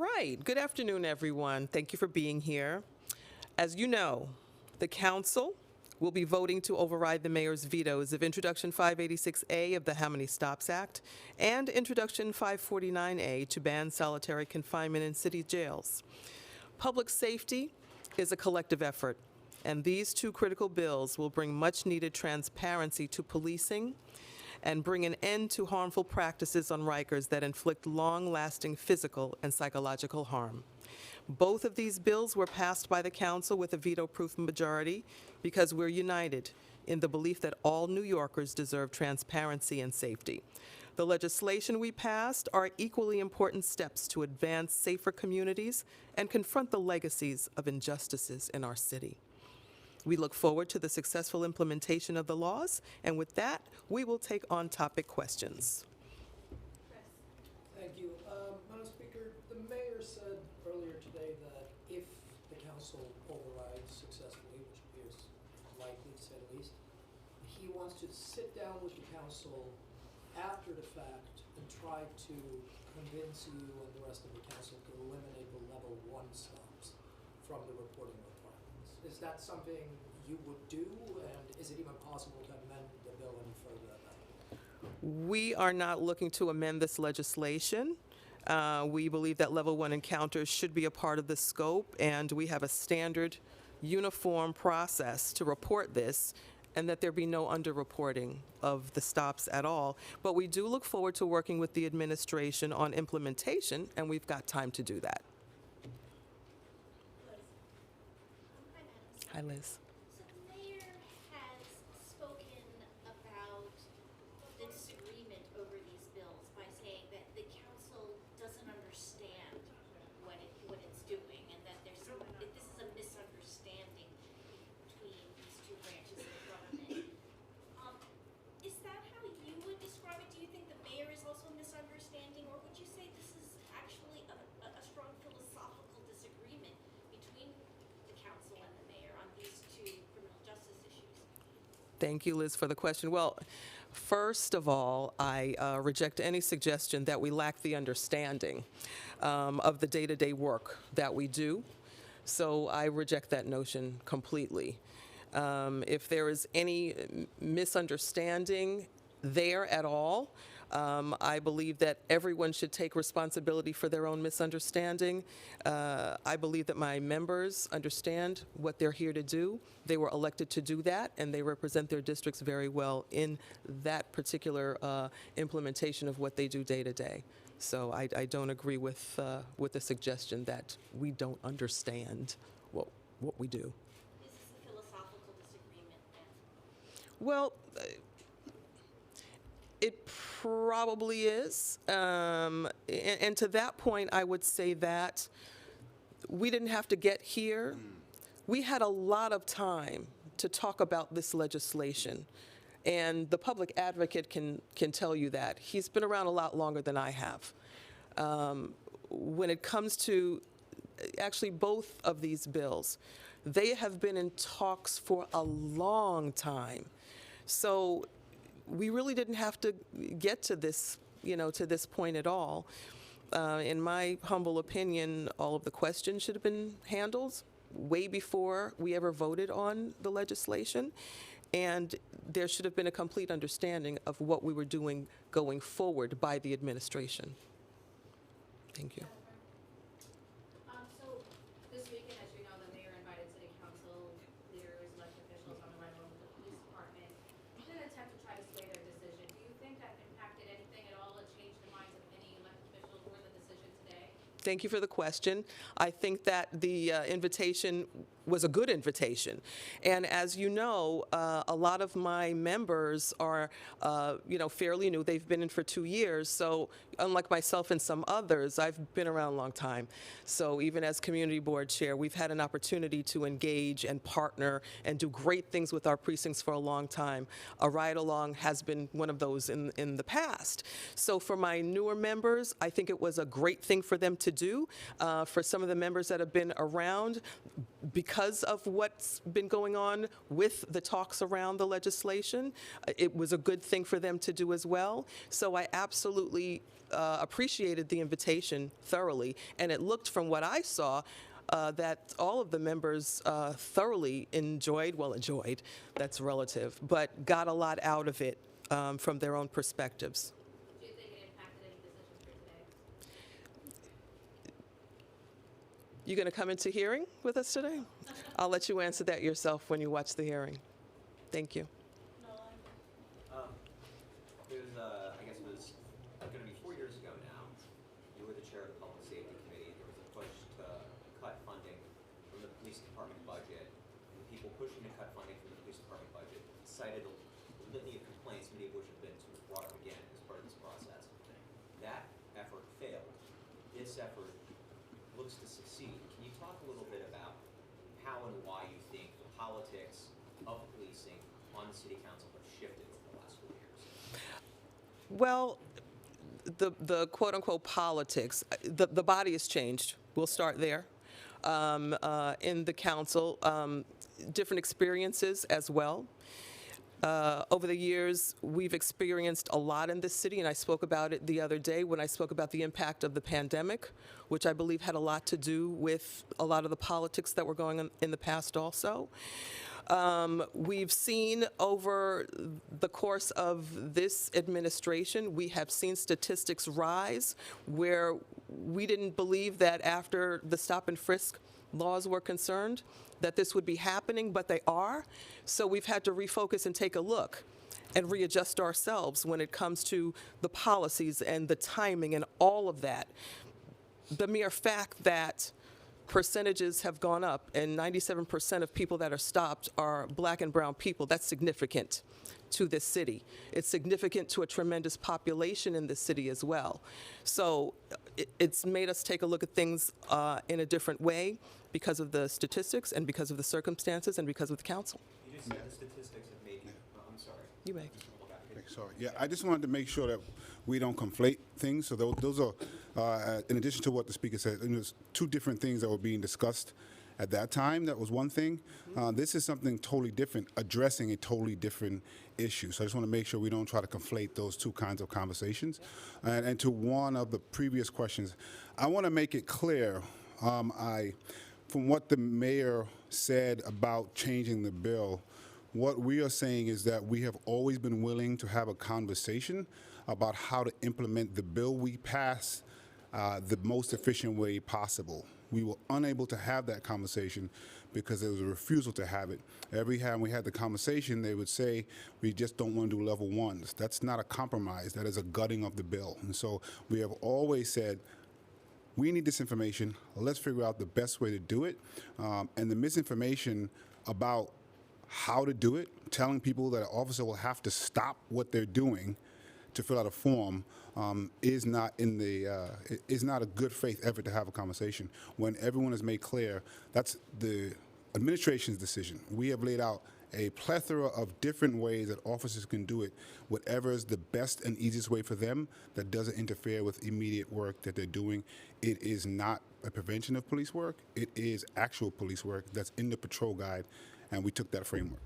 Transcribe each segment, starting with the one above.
right. Good afternoon, everyone. Thank you for being here. As you know, the council will be voting to override the mayor's vetoes of Introduction 586A of the How Many Stops Act and Introduction 549A to ban solitary confinement in city jails. Public safety is a collective effort, and these two critical bills will bring much-needed transparency to policing and bring an end to harmful practices on Rikers that inflict long-lasting physical and psychological harm. Both of these bills were passed by the council with a veto-proof majority because we're united in the belief that all New Yorkers deserve transparency and safety. The legislation we passed are equally important steps to advance safer communities and confront the legacies of injustices in our city. We look forward to the successful implementation of the laws, and with that, we will take on-topic questions. Thank you. Madam Speaker, the mayor said earlier today that if the council overrides successfully, which appears likely to say the least, he wants to sit down with the council after the fact and try to convince you and the rest of the council to eliminate the level 1 stops from the reporting requirements. Is that something you would do, and is it even possible to amend the bill any further than that? We are not looking to amend this legislation. We believe that level 1 encounters should be a part of the scope, and we have a standard, uniform process to report this, and that there be no underreporting of the stops at all. But we do look forward to working with the administration on implementation, and we've got time to do that. Hi, Liz. So the mayor has spoken about the disagreement over these bills by saying that the council doesn't understand what it's doing, and that this is a misunderstanding between these two branches of government. Is that how you would describe it? Do you think the mayor is also misunderstanding, or would you say this is actually a strong philosophical disagreement between the council and the mayor on these two criminal justice issues? Thank you, Liz, for the question. Well, first of all, I reject any suggestion that we lack the understanding of the day-to-day work that we do. So I reject that notion completely. If there is any misunderstanding there at all, I believe that everyone should take responsibility for their own misunderstanding. I believe that my members understand what they're here to do. They were elected to do that, and they represent their districts very well in that particular implementation of what they do day to day. So I don't agree with the suggestion that we don't understand what we do. Is this a philosophical disagreement then? Well, it probably is. And to that point, I would say that we didn't have to get here. We had a lot of time to talk about this legislation. And the public advocate can tell you that. He's been around a lot longer than I have. When it comes to actually both of these bills, they have been in talks for a long time. So we really didn't have to get to this, to this point at all. In my humble opinion, all of the questions should have been handled way before we ever voted on the legislation. And there should have been a complete understanding of what we were doing going forward by the administration. Thank you. So this weekend, as you know, the mayor invited city council leaders, elected officials on the arrival of the police department in an attempt to try to sway their decision. Do you think that impacted anything at all and changed the minds of any elected officials or the decision today? Thank you for the question. I think that the invitation was a good invitation. And as you know, a lot of my members are, fairly new. They've been in for 2 years. So unlike myself and some others, I've been around a long time. So even as community board chair, we've had an opportunity to engage and partner and do great things with our precincts for a long time. A ride-along has been one of those in the past. So for my newer members, I think it was a great thing for them to do. For some of the members that have been around, because because of what's been going on with the talks around the legislation, it was a good thing for them to do as well. So I absolutely appreciated the invitation thoroughly, and it looked from what I saw that all of the members thoroughly enjoyed, that's relative, but got a lot out of it from their own perspectives. Do you think it impacted any decisions for today? You going to come into hearing with us today? I'll let you answer that yourself when you watch the hearing. Thank you. I guess it was going to be 4 years ago now. You were the chair of the Public Safety Committee. There was a push to cut funding from the police department budget. And the people pushing to cut funding from the police department budget cited a litany of complaints, many of which have been sort of brought up again as part of this process. That effort failed. This effort looks to succeed. Can you talk a little bit about how and why you think the politics of policing on the city council have shifted over the last 4 years? Well, the quote-unquote politics, the body has changed. We'll start there. In the council, different experiences as well. Over the years, we've experienced a lot in this city, and I spoke about it the other day when I spoke about the impact of the pandemic, which I believe had a lot to do with a lot of the politics that were going on in the past also. We've seen over the course of this administration, we have seen statistics rise where we didn't believe that after the stop and frisk laws were concerned that this would be happening, but they are. So we've had to refocus and take a look and readjust ourselves when it comes to the policies and the timing and all of that. The mere fact that percentages have gone up and 97% of people that are stopped are black and brown people, that's significant to this city. It's significant to a tremendous population in this city as well. So it's made us take a look at things in a different way because of the statistics and because of the circumstances and because of the council. You just said the statistics have made you, I'm sorry. You may. Sorry. Yeah, I just wanted to make sure that we don't conflate things. So those are, in addition to what the speaker said, and there's two different things that were being discussed at that time. That was one thing. This is something totally different, addressing a totally different issue. So I just want to make sure we don't try to conflate those two kinds of conversations. And to one of the previous questions, I want to make it clear, from what the mayor said about changing the bill, what we are saying is that we have always been willing to have a conversation about how to implement the bill we pass the most efficient way possible. We were unable to have that conversation because there was a refusal to have it. Every time we had the conversation, they would say, we just don't want to do level ones. That's not a compromise. That is a gutting of the bill. And so we have always said, we need this information. Let's figure out the best way to do it. And the misinformation about how to do it, telling people that an officer will have to stop what they're doing to fill out a form is not a good faith effort to have a conversation. When everyone has made clear that's the administration's decision. We have laid out a plethora of different ways that officers can do it, whatever is the best and easiest way for them that doesn't interfere with immediate work that they're doing. It is not a prevention of police work. It is actual police work that's in the patrol guide, and we took that framework.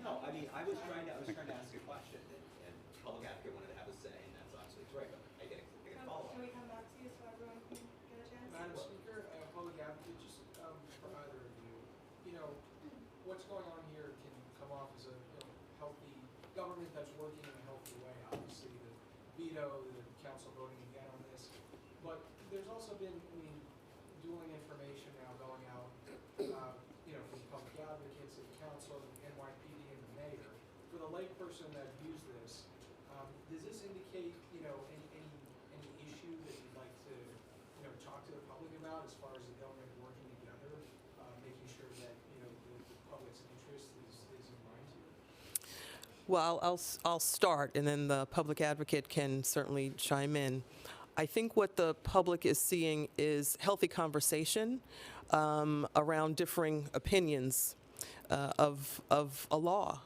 No, I mean, I was trying to ask a question, and public advocate wanted to have a say, and that's obviously great, but I get a follow-up. Can we come back to you so everyone can get a chance? Madam Speaker, public advocate, just for either of you, what's going on here can come off as a healthy government that's working in a healthy way. Obviously, the veto, the council voting again on this, but there's also been, dueling information now going out, from public advocates, the council, the NYPD, and the mayor. For the layperson that views this, does this indicate, any issue that you'd like to, talk to the public about as far as the government working together, making sure that, the public's interest is in mind here? Well, I'll start, and then the public advocate can certainly chime in. I think what the public is seeing is healthy conversation around differing opinions of a law.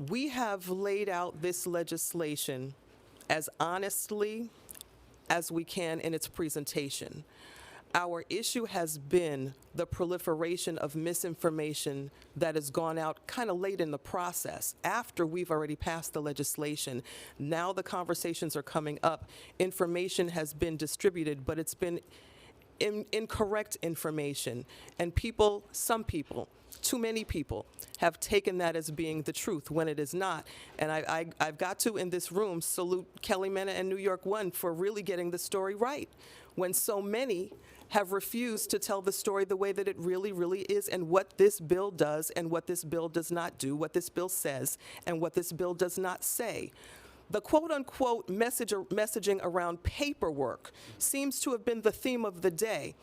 We have laid out this legislation as honestly as we can in its presentation. Our issue has been the proliferation of misinformation that has gone out kind of late in the process, after we've already passed the legislation. Now the conversations are coming up. Information has been distributed, but it's been incorrect information. And people, some people, too many people, have taken that as being the truth when it is not. And I've got to, in this room, salute Kelly Mena and New York One for really getting the story right, when so many have refused to tell the story the way that it really, really is, and what this bill does and what this bill does not do, what this bill says and what this bill does not say. The quote-unquote messaging around paperwork seems to have been the theme of the day.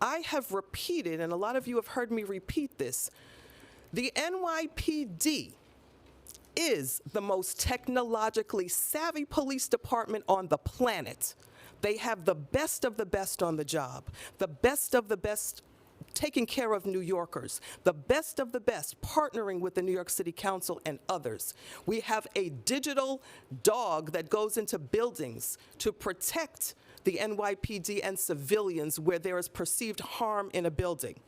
I have repeated, and a lot of you have heard me repeat this, the NYPD is the most technologically savvy police department on the planet. They have the best of the best on the job, the best of the best taking care of New Yorkers, the best of the best partnering with the New York City Council and others. We have a digital dog that goes into buildings to protect the NYPD and civilians where there is perceived harm in a building.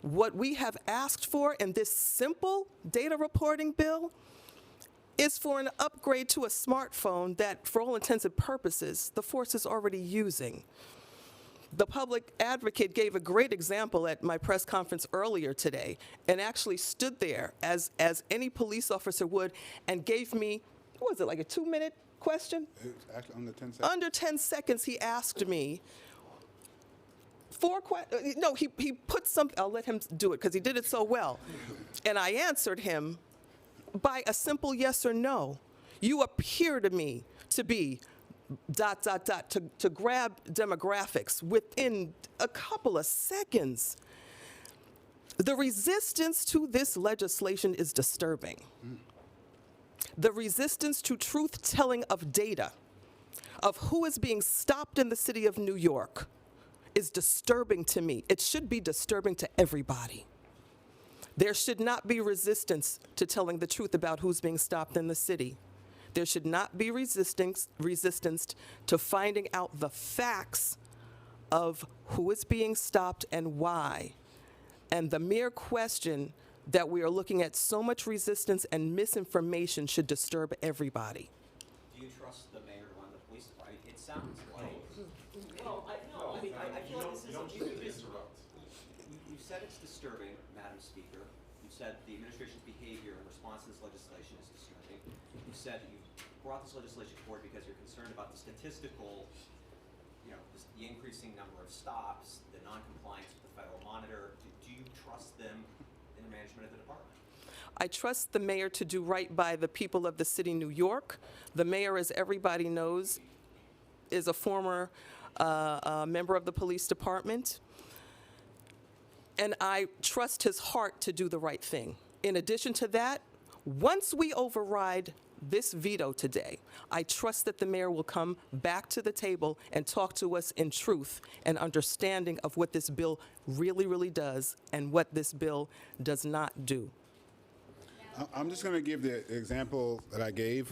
What we have asked for in this simple data reporting bill is for an upgrade to a smartphone that, for all intents and purposes, the force is already using. The public advocate gave a great example at my press conference earlier today, and actually stood there as any police officer would and gave me, what was it, like a 2-minute question? It's actually under 10 seconds. Under 10 seconds, he asked me he put something, I'll let him do it because he did it so well. And I answered him by a simple yes or no. You appear to me to be ... to grab demographics within a couple of seconds. The resistance to this legislation is disturbing. The resistance to truth-telling of data, of who is being stopped in the city of New York, is disturbing to me. It should be disturbing to everybody. There should not be resistance to telling the truth about who's being stopped in the city. There should not be resistance to finding out the facts of who is being stopped and why. And the mere question that we are looking at so much resistance and misinformation should disturb everybody. Do you trust the mayor to run the police department? It sounds like. Well, I feel like this is. You said it's disturbing, Madam Speaker. You said the administration's behavior in response to this legislation is disturbing. You said that you brought this legislation forward because you're concerned about the statistical, the increasing number of stops, the non-compliance with the federal monitor. Do you trust them in the management of the department? I trust the mayor to do right by the people of the city of New York. The mayor, as everybody knows, is a former member of the police department. And I trust his heart to do the right thing. In addition to that, once we override this veto today, I trust that the mayor will come back to the table and talk to us in truth and understanding of what this bill really, really does and what this bill does not do. I'm just going to give the example that I gave,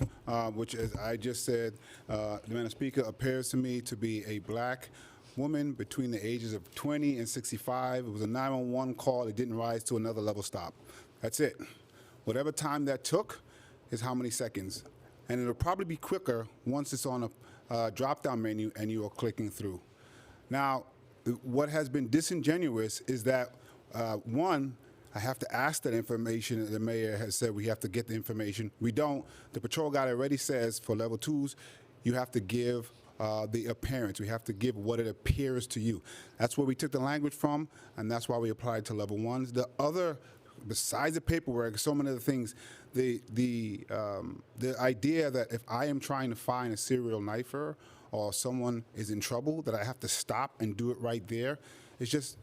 which, as I just said, Madam Speaker, appears to me to be a black woman between the ages of 20 and 65. It was a 911 call. It didn't rise to another level stop. That's it. Whatever time that took is how many seconds. And it'll probably be quicker once it's on a drop-down menu and you are clicking through. Now, what has been disingenuous is that, one, I have to ask that information. The mayor has said we have to get the information. We don't. The patrol guide already says for level 2s, you have to give the appearance. We have to give what it appears to you. That's where we took the language from, and that's why we applied to level 1s. The other, besides the paperwork, so many other things, the idea that if I am trying to find a serial knifer or someone is in trouble, that I have to stop and do it right there, is just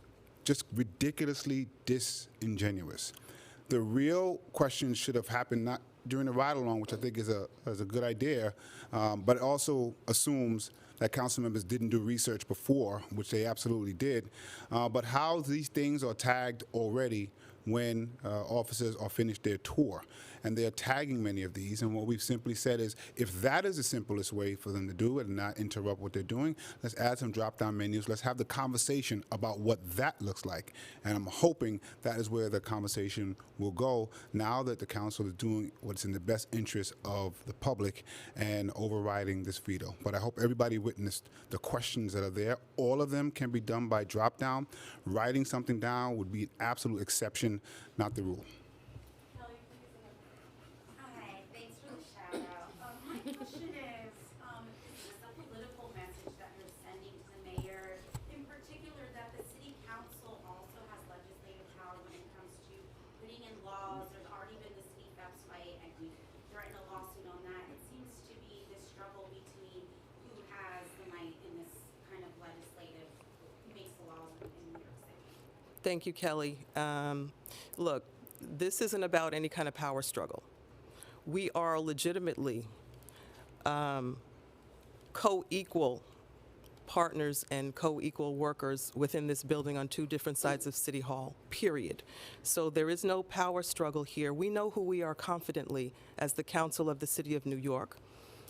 ridiculously disingenuous. The real question should have happened not during the ride-along, which I think is a good idea, but it also assumes that council members didn't do research before, which they absolutely did. But how these things are tagged already when officers are finished their tour. And they're tagging many of these. And what we've simply said is, if that is the simplest way for them to do it and not interrupt what they're doing, let's add some drop-down menus. Let's have the conversation about what that looks like. And I'm hoping that is where the conversation will go now that the council is doing what's in the best interest of the public and overriding this veto. But I hope everybody witnessed the questions that are there. All of them can be done by drop-down. Writing something down would be an absolute exception, not the rule. Hi, thanks for the shout out. My question is this a political message that you're sending to the mayor, in particular that the city council also has legislative power when it comes to putting in laws? There's already been the city FEPS fight, and we threatened a lawsuit on that. It seems to be this struggle between who has the might in this kind of legislative, who makes the laws in New York City. Thank you, Kelly. Look, this isn't about any kind of power struggle. We are legitimately co-equal partners and co-equal workers within this building on two different sides of City Hall, period. So there is no power struggle here. We know who we are confidently as the Council of the City of New York.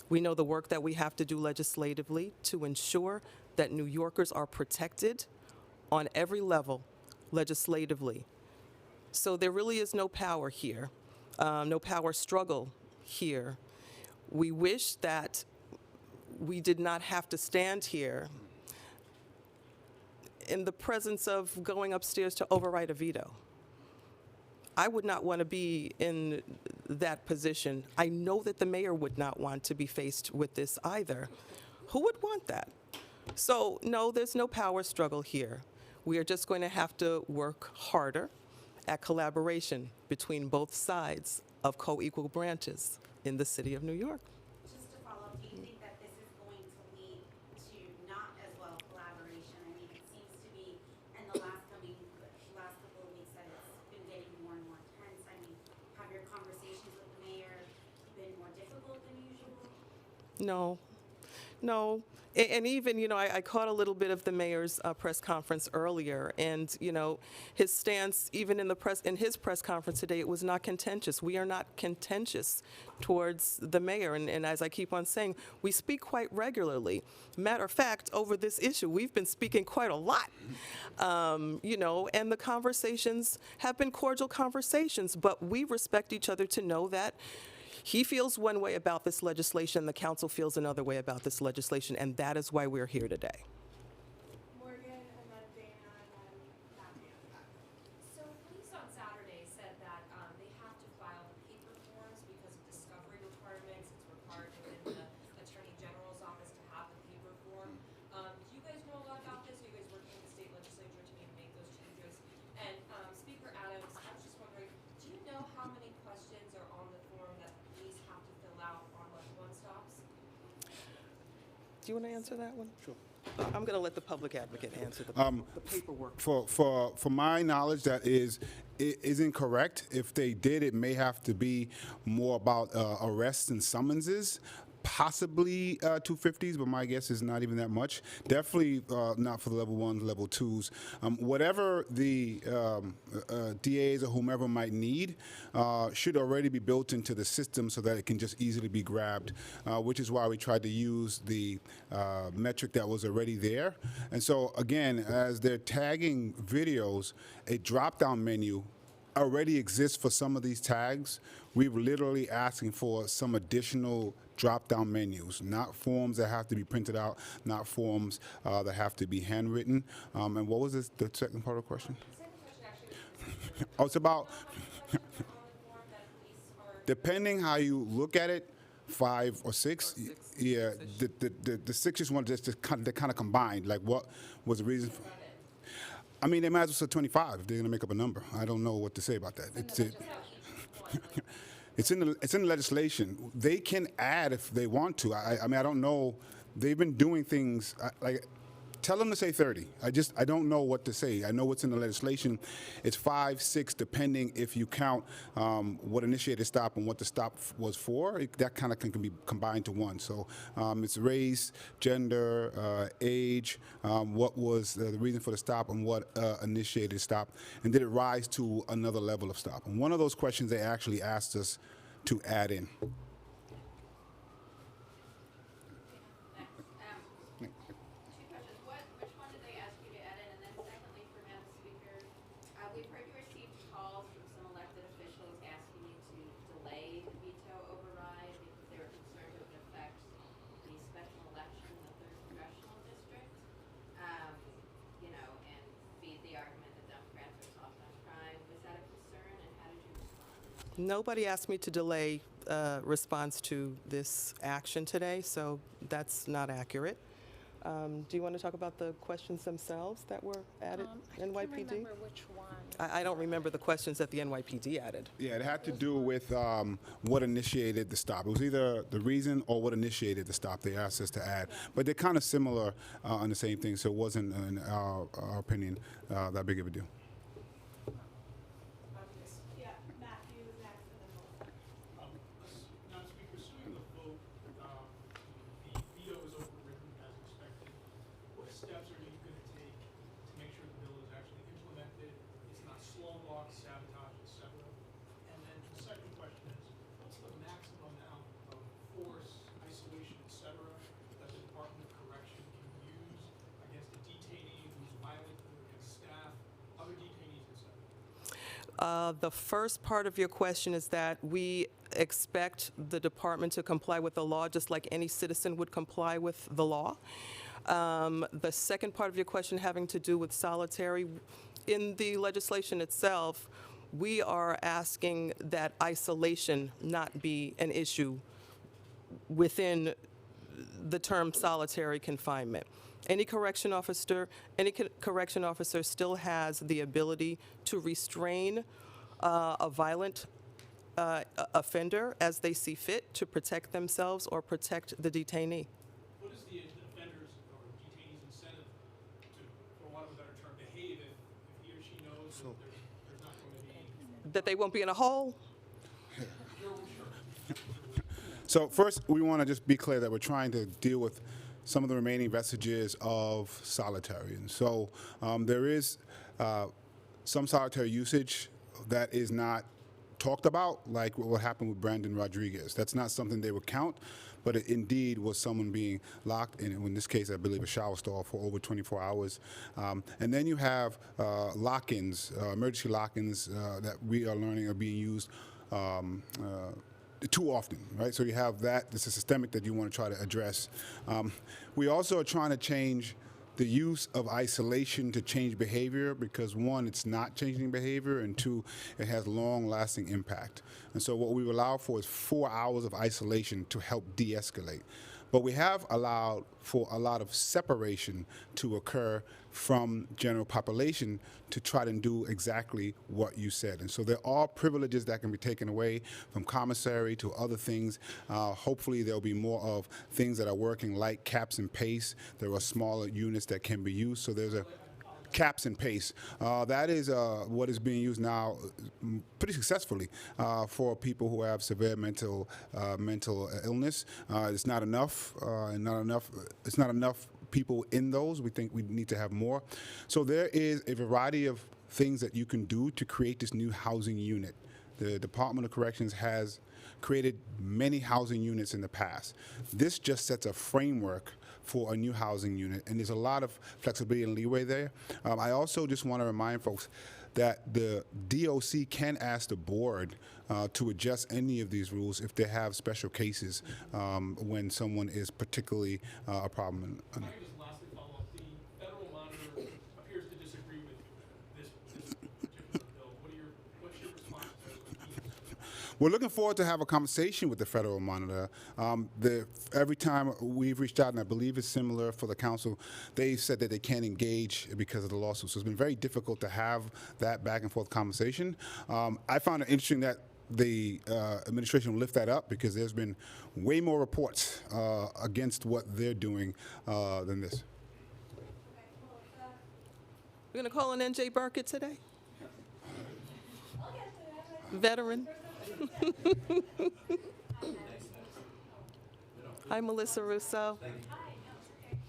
We know the work that we have to do legislatively to ensure that New Yorkers are protected on every level legislatively. So there really is no power here, no power struggle here. We wish that we did not have to stand here in the presence of going upstairs to override a veto. I would not want to be in that position. I know that the mayor would not want to be faced with this either. Who would want that? So no, there's no power struggle here. We are just going to have to work harder at collaboration between both sides of co-equal branches in the city of New York. Just to follow up, do you think that this is going to lead to not as well collaboration? I mean, it seems to be in the last couple of weeks that it's been getting more and more tense. I mean, have your conversations with the mayor been more difficult than usual? No, no. And even, I caught a little bit of the mayor's press conference earlier, and, his stance, even in his press conference today, it was not contentious. We are not contentious towards the mayor, and as I keep on saying, we speak quite regularly. Matter of fact, over this issue, we've been speaking quite a lot, and the conversations have been cordial conversations, but we respect each other to know that he feels one way about this legislation, the council feels another way about this legislation, and that is why we're here today. Morgan, and then Dana, and then Matthew. So police on Saturday said that they have to file paper forms because of discovery requirements. It's required within the Attorney General's office to have the paper form. Do you guys know a lot about this? Are you guys working with the state legislature to maybe make those changes? And Speaker Adams, I was just wondering, do you know how many questions are on the form that police have to fill out on like one stops? Do you want to answer that one? Sure. I'm going to let the public advocate answer the paperwork. For my knowledge, that is incorrect. If they did, it may have to be more about arrests and summonses. Possibly 250s, but my guess is not even that much. Definitely not for the level 1s, level 2s. Whatever the DAs or whomever might need should already be built into the system so that it can just easily be grabbed, which is why we tried to use the metric that was already there. And so, again, as they're tagging videos, a drop-down menu already exists for some of these tags. We're literally asking for some additional drop-down menus, not forms that have to be printed out, not forms that have to be handwritten. And what was the second part of the question? The second question actually was Oh, it's about, questions on the form that police are depending how you look at it, 5 or 6. Or 6, Yeah, six-ish. the 6 just one they're kind of combined. Like, what was the reason? I mean, they might as well say 25 if they're going to make up a number. I don't know what to say about that. It's in the legislation. They can add if they want to. I mean, I don't know. They've been doing things like Tell them to say 30. I don't know what to say. I know what's in the legislation. It's 5, 6, depending if you count what initiated stop and what the stop was for. That kind of can be combined to one. So it's race, gender, age, what was the reason for the stop, and what initiated stop, and did it rise to another level of stop? And one of those questions they actually asked us to add in. Two questions. Which one did they ask you to add in? And then secondly, for Madam Speaker, we've heard you received calls from some elected officials asking you to delay the veto override because they were concerned it would affect the special election in the 3rd congressional district. You know, and feed the argument that Democrats are soft on crime. Was that a concern, and how did you respond? Nobody asked me to delay response to this action today, so that's not accurate. Do you want to talk about the questions themselves that were added, I can't NYPD? remember which one. I don't remember the questions that the NYPD added. Yeah, it had to do with what initiated the stop. It was either the reason or what initiated the stop they asked us to add. But they're kind of similar on the same thing, so it wasn't, in our opinion, that big of a deal. Yeah, Matthew next and then Melissa. Madam Speaker, assuming the vote, the veto is overridden as expected, what steps are you going to take to make sure the bill is actually implemented, it's not slow walk, sabotage, et cetera? And then the second question is, what's the maximum amount of force, isolation, et cetera, that the Department of Correction can use against a detainee who's violent against staff, other detainees, et cetera? The first part of your question is that we expect the department to comply with the law just like any citizen would comply with the law. The second part of your question having to do with solitary, in the legislation itself, we are asking that isolation not be an issue within the term solitary confinement. Any correction officer still has the ability to restrain a violent offender as they see fit to protect themselves or protect the detainee. What is the offender's or detainee's incentive to, for want of a better term, behave if he or she knows that there's not going to be? That they won't be in a hole? So first, we want to just be clear that we're trying to deal with some of the remaining vestiges of solitary. And so there is some solitary usage that is not talked about, like what happened with Brandon Rodriguez. That's not something they would count, but it indeed was someone being locked in this case, I believe, a shower stall for over 24 hours. And then you have lock-ins, emergency lock-ins that we are learning are being used too often, right? So you have that. It's a systemic that you want to try to address. We also are trying to change the use of isolation to change behavior because, one, it's not changing behavior, and two, it has long-lasting impact. And so what we allow for is 4 hours of isolation to help de-escalate. But we have allowed for a lot of separation to occur from general population to try to do exactly what you said. And so there are privileges that can be taken away from commissary to other things. Hopefully there'll be more of things that are working like caps and pace. There are smaller units that can be used. So there's a caps and pace. That is what is being used now pretty successfully for people who have severe mental illness. It's not enough, it's not enough people in those. We think we need to have more. So there is a variety of things that you can do to create this new housing unit. The Department of Corrections has created many housing units in the past. This just sets a framework for a new housing unit, and there's a lot of flexibility and leeway there. I also just want to remind folks that the DOC can ask the board to adjust any of these rules if they have special cases when someone is particularly a problem. If I could just lastly follow up, the federal monitor appears to disagree with this particular bill. What's your response to this? We're looking forward to have a conversation with the federal monitor. Every time we've reached out, and I believe it's similar for the council, they've said that they can't engage because of the lawsuit. So it's been very difficult to have that back and forth conversation. I found it interesting that the administration will lift that up because there's been way more reports against what they're doing than this. Okay, We're going to call on NJ Burkett today. Veteran. Hi, Melissa Russo. Hi, no, it's okay.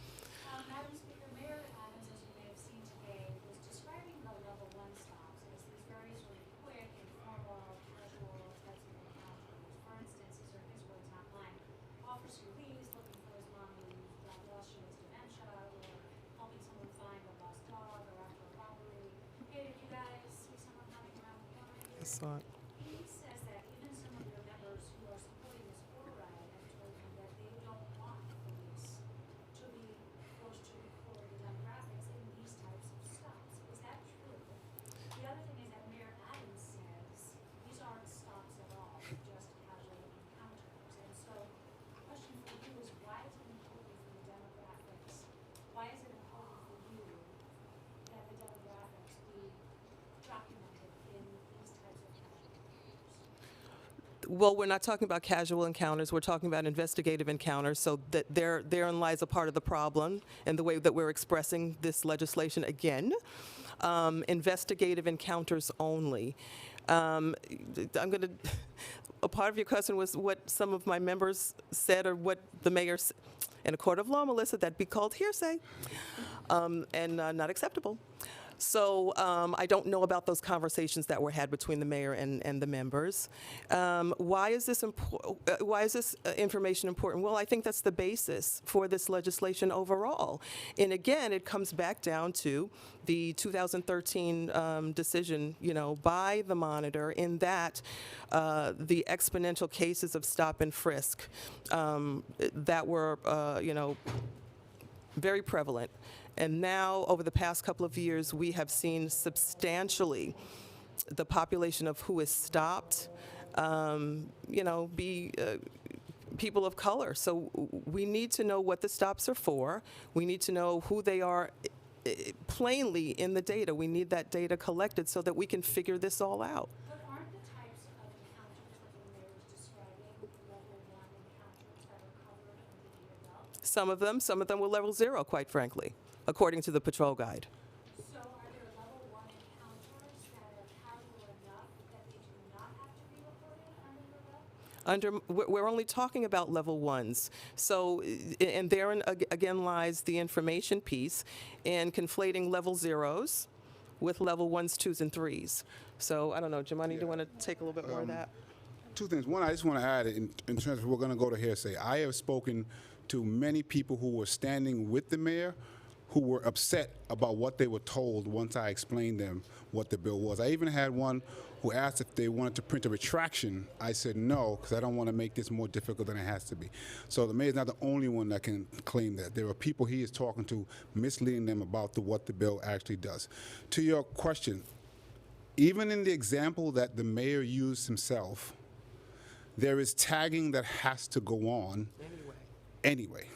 Madam Speaker, Mayor Adams, as you may have seen today, was describing the level 1 stops as these very sort of quick, informal, casual types of encounters. For instance, these are his words, not mine. Officer Lee's looking for his mom who got lost, she has dementia, or helping someone find a lost dog, or after a robbery. Hey, did you guys see someone running around the corner here? I saw it. He says that even some of your members who are supporting this override have told him that they don't want police to be forced to record the demographics in these types of stops. Is that true? The other thing is that Mayor Adams says these aren't stops at all, they're just casual encounters. And so the question for you is, why is it important for the demographics? Why is it important for you that the demographics be documented in these types of casual encounters? Well, we're not talking about casual encounters. We're talking about investigative encounters. So that therein lies a part of the problem and the way that we're expressing this legislation again. Investigative encounters only. I'm going to. A part of your question was what some of my members said or what the mayor. In a court of law, Melissa, that'd be called hearsay, and not acceptable. So I don't know about those conversations that were had between the mayor and the members. Why is this information important? Well, I think that's the basis for this legislation overall. And again, it comes back down to the 2013 decision, by the monitor, in that the exponential cases of stop and frisk that were, very prevalent. And now, over the past couple of years, we have seen substantially the population of who is stopped, be people of color. So we need to know what the stops are for. We need to know who they are plainly in the data. We need that data collected so that we can figure this all out. But aren't the types of encounters that the mayor is describing level 1 encounters that are covered under the above? Some of them were level 0, quite frankly, according to the patrol guide. So are there level 1 encounters that are casual enough that they do not have to be reported under the above? We're only talking about level 1s. So, and therein again lies the information piece in conflating level 0s with level 1s, 2s, and 3s. So I don't know, Jemani, do you want to take a little bit more of that? Two things. One, I just want to add, in terms of we're going to go to hearsay, I have spoken to many people who were standing with the mayor who were upset about what they were told once I explained them what the bill was. I even had one who asked if they wanted to print a retraction. I said no, because I don't want to make this more difficult than it has to be. So the mayor's not the only one that can claim that. There are people he is talking to, misleading them about what the bill actually does. To your question, even in the example that the mayor used himself, there is tagging that has to go on anyway.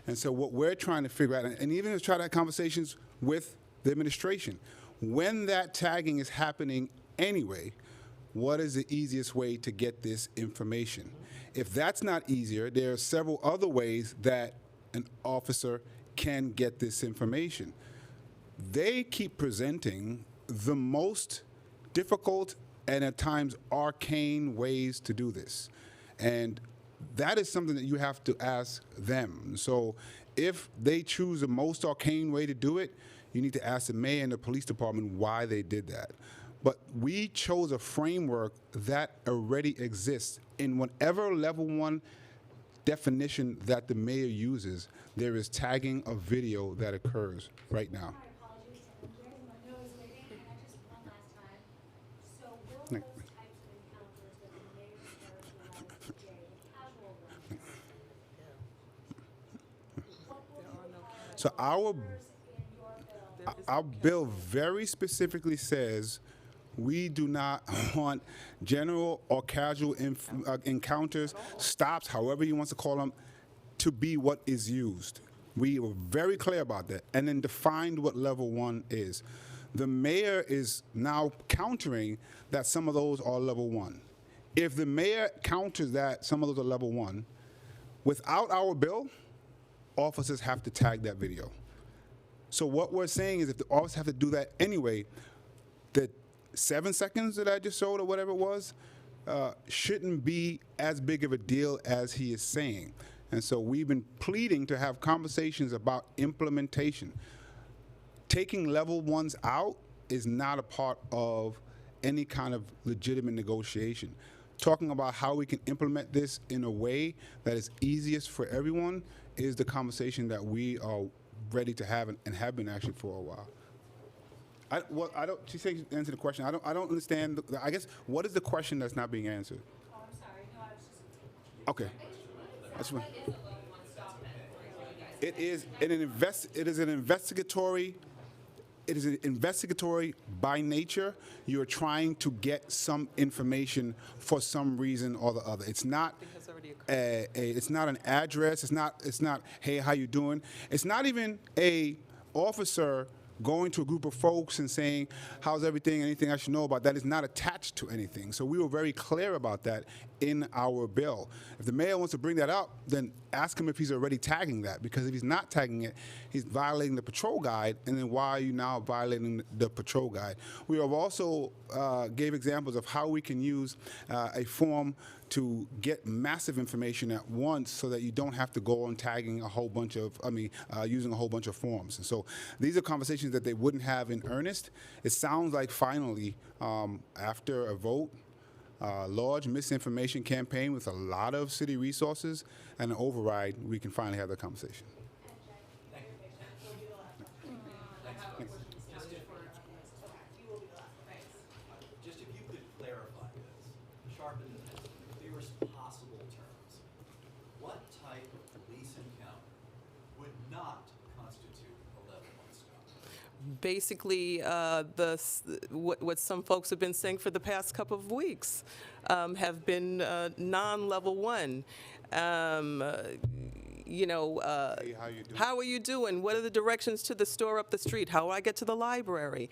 And so what we're trying to figure out, and even to try to have conversations with the administration, when that tagging is happening anyway, what is the easiest way to get this information? If that's not easier, there are several other ways that an officer can get this information. They keep presenting the most difficult and at times arcane ways to do this. And that is something that you have to ask them. So if they choose the most arcane way to do it, you need to ask the mayor and the police department why they did that. But we chose a framework that already exists. In whatever level 1 definition that the mayor uses, there is tagging of video that occurs right now. My apologies, and there's my nose waiting, and I just one last time. So will those types of encounters that the mayor characterized today, the casual ones, what will be required So our in your bill? Our bill very specifically says we do not want general or casual encounters, stops, however you want to call them, to be what is used. We were very clear about that, and then defined what level 1 is. The mayor is now countering that some of those are level 1. If the mayor counters that some of those are level 1, without our bill, officers have to tag that video. So what we're saying is if the officers have to do that anyway, the 7 seconds that I just showed or whatever it was shouldn't be as big of a deal as he is saying. And so we've been pleading to have conversations about implementation. Taking level ones out is not a part of any kind of legitimate negotiation. Talking about how we can implement this in a way that is easiest for everyone is the conversation that we are ready to have and have been actually for a while. I don't. She said she answered the question. I don't understand. I guess what is the question that's not being answered? Oh, I'm sorry, no, I was just. Okay. That's what, Is a level one stop then for you guys? it is an investigatory. It is an investigatory by nature. You're trying to get some information for some reason or the other. It's not. Has already occurred. It's not an address. It's not. Hey, how you doing? It's not even a officer going to a group of folks and saying, how's everything, anything I should know about. That is not attached to anything. So we were very clear about that in our bill. If the mayor wants to bring that up, then ask him if he's already tagging that, because if he's not tagging it, he's violating the patrol guide, and then why are you now violating the patrol guide? We have also gave examples of how we can use a form to get massive information at once so that you don't have to go on tagging a whole bunch of, using a whole bunch of forms. And so these are conversations that they wouldn't have in earnest. It sounds like finally, after a vote, large misinformation campaign with a lot of city resources and an override, we can finally have that conversation. Just if you could clarify this, sharpen the pencil, in the clearest possible terms, what type of police encounter would not constitute a level one stop? Basically, what some folks have been saying for the past couple of weeks have been non-level one. Hey, how you doing? How are you doing? What are the directions to the store up the street? How do I get to the library?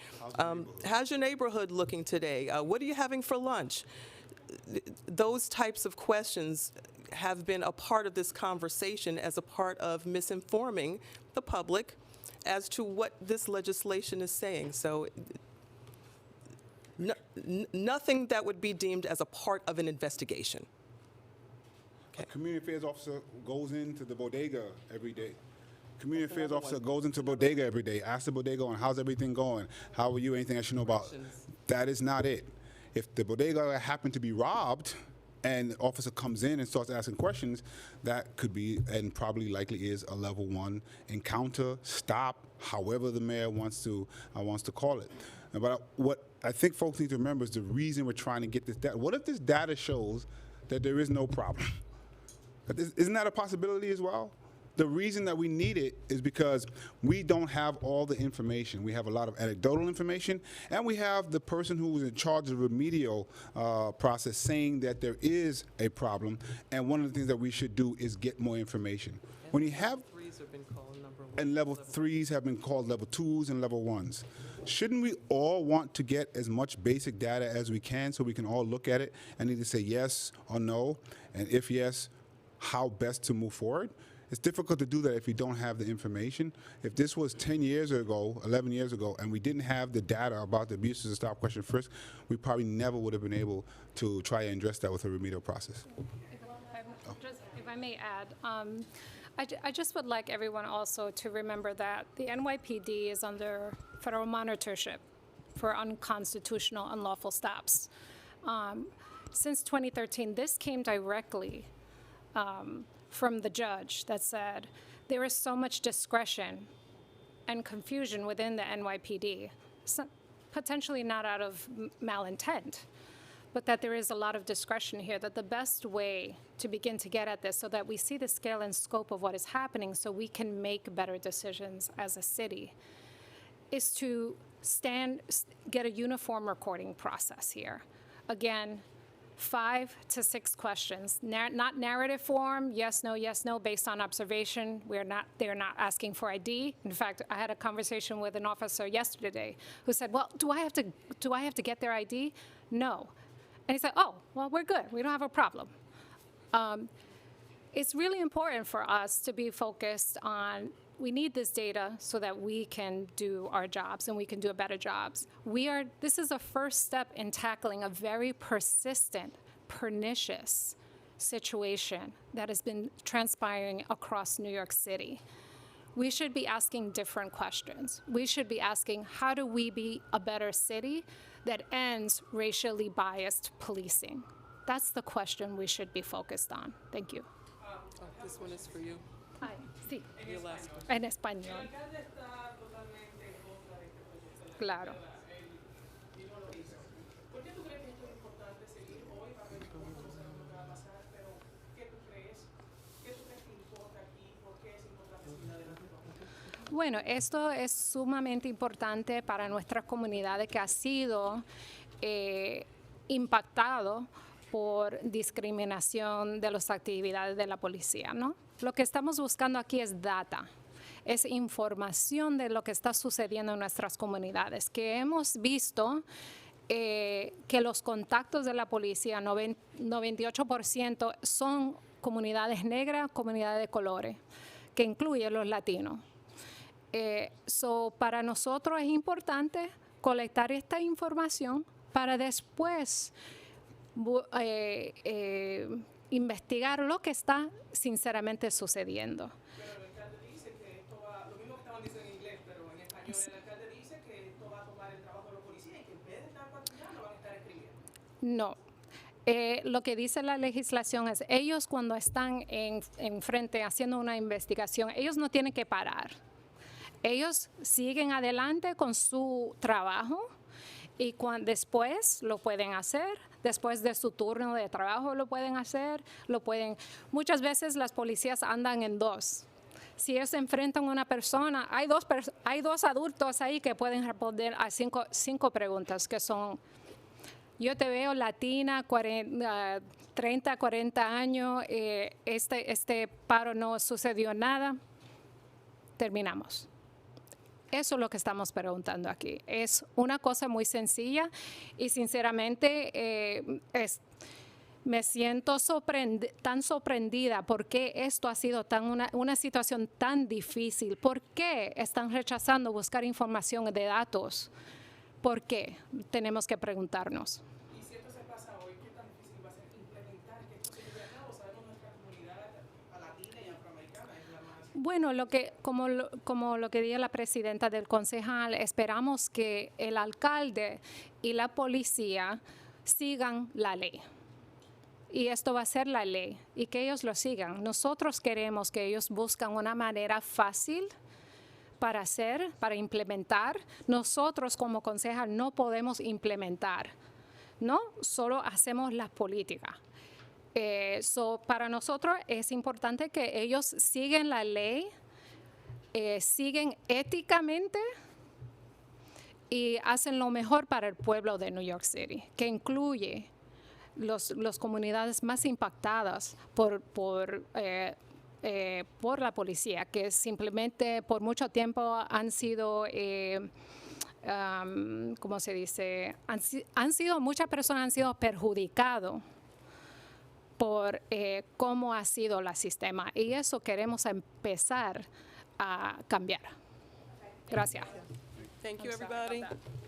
How's your neighborhood looking today? What are you having for lunch? Those types of questions have been a part of this conversation as a part of misinforming the public as to what this legislation is saying. So nothing that would be deemed as a part of an investigation. A community affairs officer goes into the bodega every day. Community affairs officer goes into bodega every day, asks the bodega on how's everything going, how are you, anything I should know about. Questions. That is not it. If the bodega happened to be robbed and the officer comes in and starts asking questions, that could be, and probably likely is, a level one encounter, stop, however the mayor wants to call it. But what I think folks need to remember is the reason we're trying to get this data. What if this data shows that there is no problem? Isn't that a possibility as well? The reason that we need it is because we don't have all the information. We have a lot of anecdotal information, and we have the person who was in charge of the remedial process saying that there is a problem, and one of the things that we should do is get more information. When you have, Threes have been called number one. and level threes have been called level twos and level ones. Shouldn't we all want to get as much basic data as we can so we can all look at it and either say yes or no, and if yes, how best to move forward? It's difficult to do that if you don't have the information. If this was 10 years ago, 11 years ago, and we didn't have the data about the abuses and stop, question, frisk, we probably never would have been able to try and address that with a remedial process. If I may add, I just would like everyone also to remember that the NYPD is under federal monitorship for unconstitutional, unlawful stops. Since 2013, this came directly from the judge that said there is so much discretion and confusion within the NYPD, potentially not out of malintent, but that there is a lot of discretion here, that the best way to begin to get at this so that we see the scale and scope of what is happening so we can make better decisions as a city is to get a uniform recording process here. Again, 5 to 6 questions, not narrative form, yes, no, based on observation. They're not asking for ID. In fact, I had a conversation with an officer yesterday who said, well, do I have to get their ID? No. And he said, oh, well, we're good. We don't have a problem. It's really important for us to be focused on we need this data so that we can do our jobs and we can do better jobs. This is a first step in tackling a very persistent, pernicious situation that has been transpiring across New York City. We should be asking different questions. We should be asking, how do we be a better city that ends racially biased policing? That's the question we should be focused on. Thank you. Oh, this one is for you. Ay, sí, Your last one. en español. alcalde está totalmente en contra de este proyecto. Claro. Y no lo hizo. ¿Por qué tú crees que esto es importante seguir hoy? Para ver cómo no sabemos lo que va a pasar, pero ¿qué tú crees? ¿Qué tú crees que importa aquí? ¿Por qué es importante seguir adelante? Bueno, esto es sumamente importante para nuestra comunidad que ha sido impactado por discriminación de las actividades de la policía, ¿no? Lo que estamos buscando aquí es data, es información de lo que está sucediendo en nuestras comunidades, que hemos visto que los contactos de la policía, 98% son comunidades negras, comunidades de colores, que incluyen los latinos. Para nosotros es importante colectar esta información para después investigar lo que está sinceramente sucediendo. Pero el alcalde dice que esto va, lo mismo que estaban diciendo en inglés, pero en español, el alcalde dice que esto va a tomar el trabajo de los policías y que en vez de estar patrullando van a estar escribiendo. No. Lo que dice la legislación es, ellos cuando están en frente haciendo una investigación, ellos no tienen que parar. Ellos siguen adelante con su trabajo y después lo pueden hacer, después de su turno de trabajo lo pueden hacer, muchas veces las policías andan en dos. Si ellos se enfrentan a una persona, hay dos adultos ahí que pueden responder a cinco preguntas que son: yo te veo latina, 30, 40 años, este paro no sucedió nada, terminamos. Eso es lo que estamos preguntando aquí. Es una cosa muy sencilla y sinceramente me siento tan sorprendida porque esto ha sido una situación tan difícil. ¿Por qué están rechazando buscar información de datos? ¿Por qué? Tenemos que preguntarnos. Y si esto se pasa hoy, ¿qué tan difícil va a ser implementar que esto se lleve a cabo? Sabemos nuestra comunidad latina y afroamericana es la más... Bueno, como lo que dijo la presidenta del concejal, esperamos que el alcalde y la policía sigan la ley. Y esto va a ser la ley y que ellos lo sigan. Nosotros queremos que ellos busquen una manera fácil para implementar. Nosotros como concejal no podemos implementar, ¿no? Solo hacemos la política. Para nosotros es importante que ellos sigan la ley, siguen éticamente y hacen lo mejor para el pueblo de New York City, que incluye las comunidades más impactadas por la policía, que simplemente por mucho tiempo han sido, ¿cómo se dice? Muchas personas han sido perjudicadas por cómo ha sido el sistema. Y eso queremos empezar a cambiar. Gracias. Thank you, I'm sorry about everybody. that.